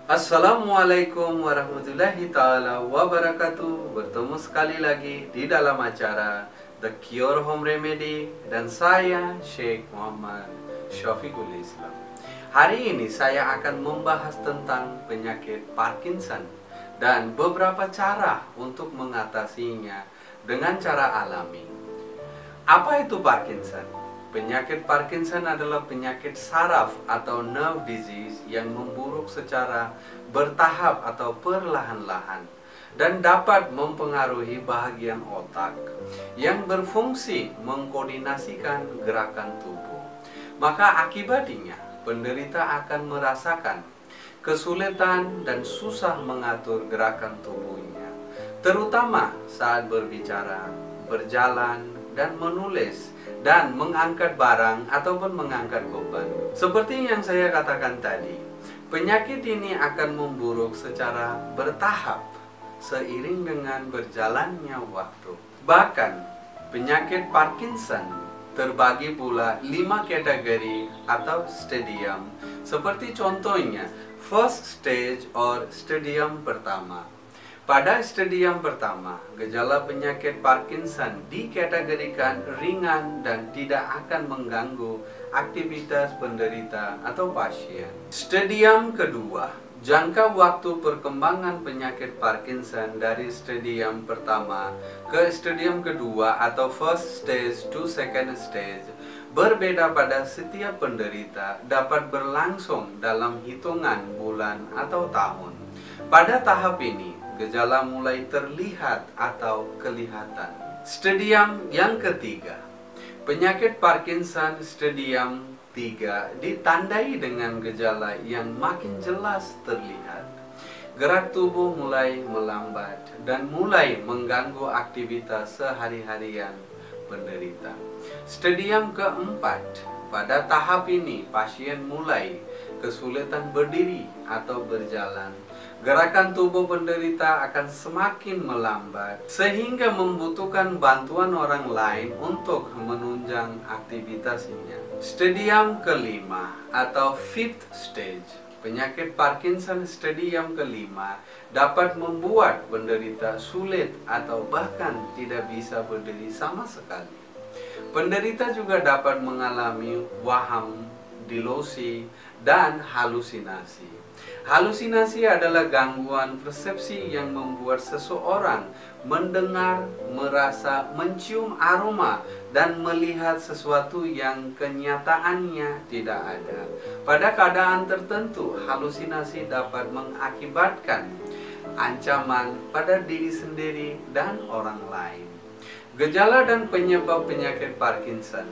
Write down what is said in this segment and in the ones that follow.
Assalamualaikum warahmatullahi ta'ala wabarakatuh. Bertemu sekali lagi di dalam acara The Cure Home Remedy dan saya Sheikh Muhammad Syafiqul Islam. Hari ini saya akan membahas tentang penyakit Parkinson dan beberapa cara untuk mengatasinya dengan cara alami. Apa itu Parkinson? Penyakit Parkinson adalah penyakit saraf atau nerve disease yang memburuk secara bertahap atau perlahan-lahan dan dapat mempengaruhi bahagian otak yang berfungsi mengkoordinasikan gerakan tubuh. Maka akibatnya penderita akan merasakan kesulitan dan susah mengatur gerakan tubuhnya, terutama saat berbicara, berjalan, dan menulis dan mengangkat barang ataupun mengangkat beban. Seperti yang saya katakan tadi, penyakit ini akan memburuk secara bertahap seiring dengan berjalannya waktu. Bahkan penyakit Parkinson terbagi pula 5 kategori atau stadium, seperti contohnya first stage or stadium pertama. Pada stadium pertama, gejala penyakit Parkinson dikategorikan ringan dan tidak akan mengganggu aktivitas penderita atau pasien. Stadium kedua, jangka waktu perkembangan penyakit Parkinson dari stadium pertama ke stadium kedua atau first stage to second stage berbeda pada setiap penderita, dapat berlangsung dalam hitungan bulan atau tahun. Pada tahap ini, gejala mulai terlihat atau kelihatan. Stadium yang ketiga, penyakit Parkinson stadium 3 ditandai dengan gejala yang makin jelas terlihat. Gerak tubuh mulai melambat dan mulai mengganggu aktivitas sehari-harian penderita. Stadium keempat, pada tahap ini pasien mulai kesulitan berdiri atau berjalan. Gerakan tubuh penderita akan semakin melambat sehingga membutuhkan bantuan orang lain untuk menunjang aktivitasnya. Stadium kelima atau fifth stage, penyakit Parkinson stadium kelima dapat membuat penderita sulit atau bahkan tidak bisa berdiri sama sekali. Penderita juga dapat mengalami waham, delusi, dan halusinasi. Halusinasi adalah gangguan persepsi yang membuat seseorang mendengar, merasa, mencium aroma, dan melihat sesuatu yang kenyataannya tidak ada. Pada keadaan tertentu, halusinasi dapat mengakibatkan ancaman pada diri sendiri dan orang lain. Gejala dan penyebab penyakit Parkinson.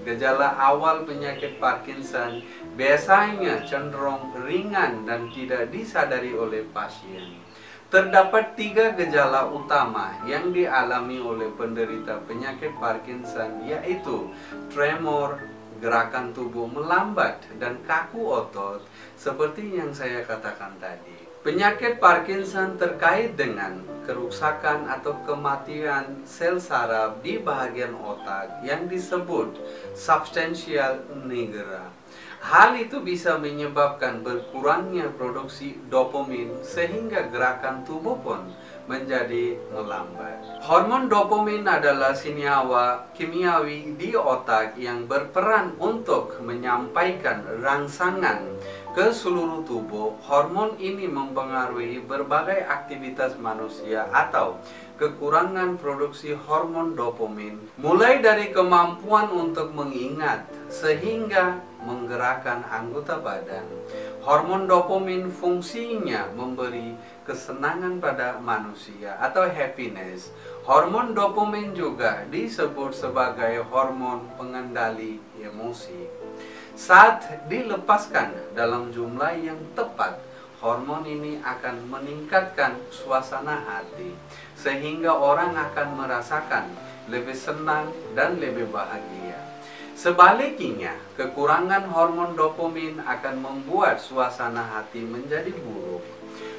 Gejala awal penyakit Parkinson biasanya cenderung ringan dan tidak disadari oleh pasien. Terdapat 3 gejala utama yang dialami oleh penderita penyakit Parkinson, yaitu tremor, gerakan tubuh melambat, dan kaku otot, seperti yang saya katakan tadi. Penyakit Parkinson terkait dengan kerusakan atau kematian sel saraf di bagian otak yang disebut substantia nigra. Hal itu bisa menyebabkan berkurangnya produksi dopamin sehingga gerakan tubuh pun menjadi melambat. Hormon dopamin adalah senyawa kimiawi di otak yang berperan untuk menyampaikan rangsangan ke seluruh tubuh. Hormon ini mempengaruhi berbagai aktivitas manusia atau kekurangan produksi hormon dopamin, mulai dari kemampuan untuk mengingat sehingga menggerakkan anggota badan. Hormon dopamin fungsinya memberi kesenangan pada manusia atau happiness. Hormon dopamin juga disebut sebagai hormon pengendali emosi. Saat dilepaskan dalam jumlah yang tepat, hormon ini akan meningkatkan suasana hati sehingga orang akan merasakan lebih senang dan lebih bahagia. Sebaliknya, kekurangan hormon dopamin akan membuat suasana hati menjadi buruk,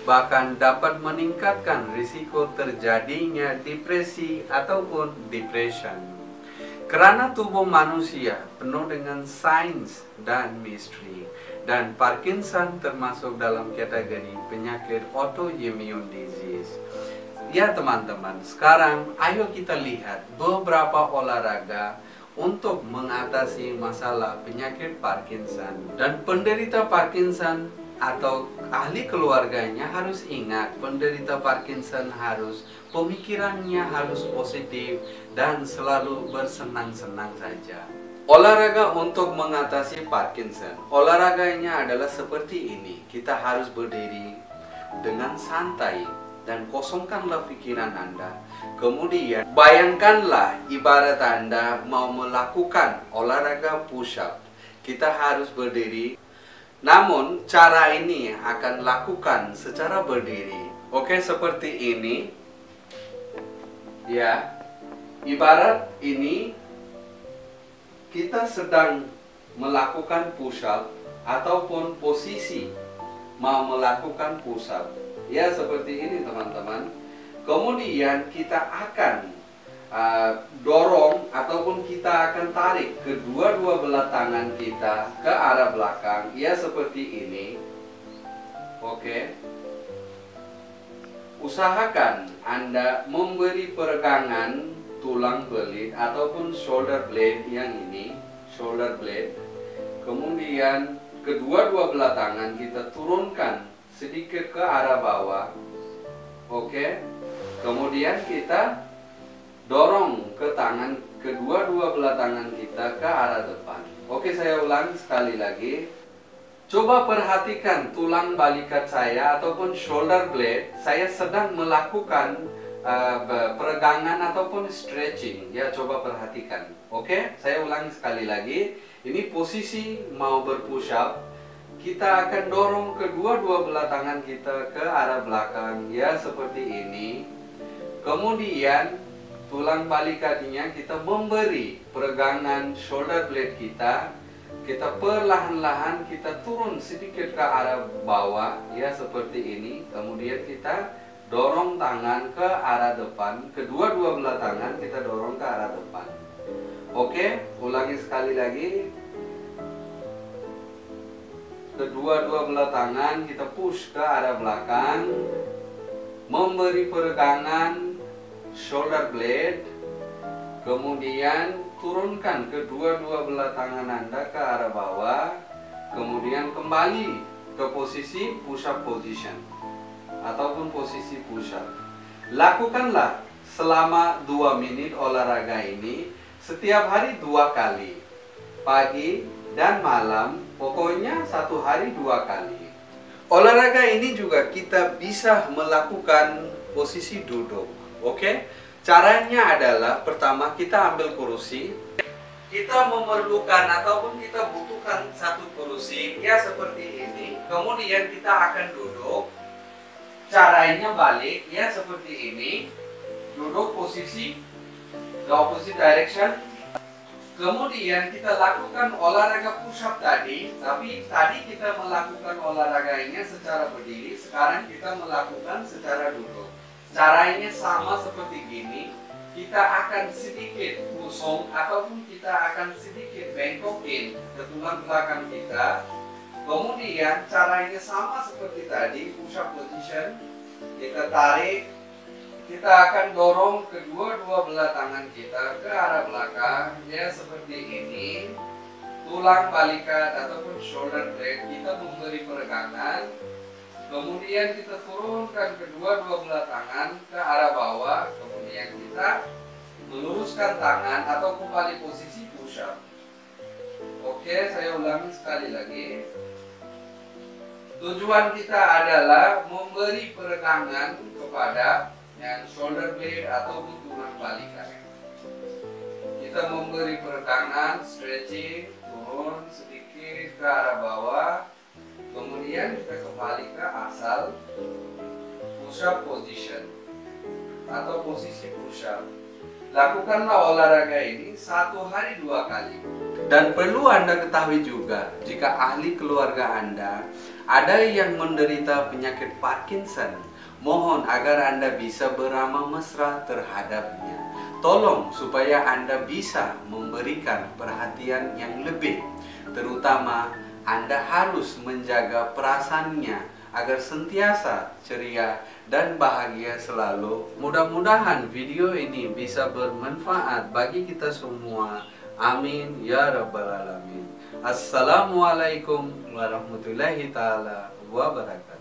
bahkan dapat meningkatkan risiko terjadinya depresi ataupun depression. Karena tubuh manusia penuh dengan sains dan misteri, dan Parkinson termasuk dalam kategori penyakit autoimmune disease. Ya teman-teman, sekarang ayo kita lihat beberapa olahraga untuk mengatasi masalah penyakit Parkinson. Dan penderita Parkinson atau ahli keluarganya harus ingat, penderita Parkinson harus pemikirannya harus positif dan selalu bersenang-senang saja. Olahraga untuk mengatasi Parkinson. Olahraganya adalah seperti ini. Kita harus berdiri dengan santai dan kosongkanlah pikiran Anda. Kemudian bayangkanlah ibarat Anda mau melakukan olahraga push up. Kita harus berdiri. Namun cara ini akan lakukan secara berdiri. Oke, seperti ini. Ya. Ibarat ini kita sedang melakukan push up ataupun posisi mau melakukan push up. Ya, seperti ini teman-teman. Kemudian kita akan dorong ataupun kita akan tarik kedua-dua belah tangan kita ke arah belakang. Ya, seperti ini. Oke. Usahakan Anda memberi peregangan tulang belit ataupun shoulder blade yang ini, shoulder blade. Kemudian kedua-dua belah tangan kita turunkan sedikit ke arah bawah. Oke. Kemudian kita dorong ke tangan, kedua-dua belah tangan kita ke arah depan. Oke, saya ulang sekali lagi. Coba perhatikan tulang balikat saya ataupun shoulder blade. Saya sedang melakukan peregangan ataupun stretching. Ya, coba perhatikan. Oke, saya ulang sekali lagi. Ini posisi mau berpush up. Kita akan dorong kedua-dua belah tangan kita ke arah belakang. Ya, seperti ini. Kemudian tulang balikatnya kita memberi peregangan shoulder blade kita. Kita perlahan-lahan kita turun sedikit ke arah bawah, ya seperti ini. Kemudian kita dorong tangan ke arah depan, kedua-dua belah tangan kita dorong ke arah depan. Oke, ulangi sekali lagi. Kedua-dua belah tangan kita push ke arah belakang, memberi peregangan shoulder blade, kemudian turunkan kedua-dua belah tangan Anda ke arah bawah, kemudian kembali ke posisi push up position ataupun posisi push up. Lakukanlah selama 2 menit olahraga ini setiap hari 2 kali, pagi dan malam, pokoknya 1 hari 2 kali. Olahraga ini juga kita bisa melakukan posisi duduk. Oke? Caranya adalah pertama kita ambil kursi. Kita memerlukan ataupun kita butuhkan satu kursi, ya seperti ini. Kemudian kita akan duduk. Caranya balik, ya seperti ini. Duduk posisi the opposite direction. Kemudian kita lakukan olahraga push up tadi. Tapi tadi kita melakukan olahraganya secara berdiri. Sekarang kita melakukan secara duduk. Caranya sama seperti gini. Kita akan sedikit pusing ataupun kita akan sedikit bengkokin ke tulang belakang kita. Kemudian caranya sama seperti tadi, push up position. Kita tarik. Kita akan dorong kedua-dua belah tangan kita ke arah belakang, ya seperti ini. Tulang balikat ataupun shoulder blade kita memberi peregangan. Kemudian kita turunkan kedua-dua belah tangan ke arah bawah. Kemudian kita meluruskan tangan atau kembali posisi push up. Oke, saya ulangi sekali lagi. Tujuan kita adalah memberi peregangan kepada yang shoulder blade ataupun tulang balikat. Kita memberi peregangan, stretching, turun sedikit ke arah bawah. Kemudian kita kembali ke asal push up position atau posisi push up. Lakukanlah olahraga ini 1 hari 2 kali. Dan perlu Anda ketahui juga, jika ahli keluarga Anda ada yang menderita penyakit Parkinson, mohon agar Anda bisa beramah mesra terhadapnya. Tolong supaya Anda bisa memberikan perhatian yang lebih. Terutama Anda harus menjaga perasaannya agar sentiasa ceria dan bahagia selalu. Mudah-mudahan video ini bisa bermanfaat bagi kita semua. Amin ya rabbal alamin. Assalamualaikum warahmatullahi taala wabarakatuh.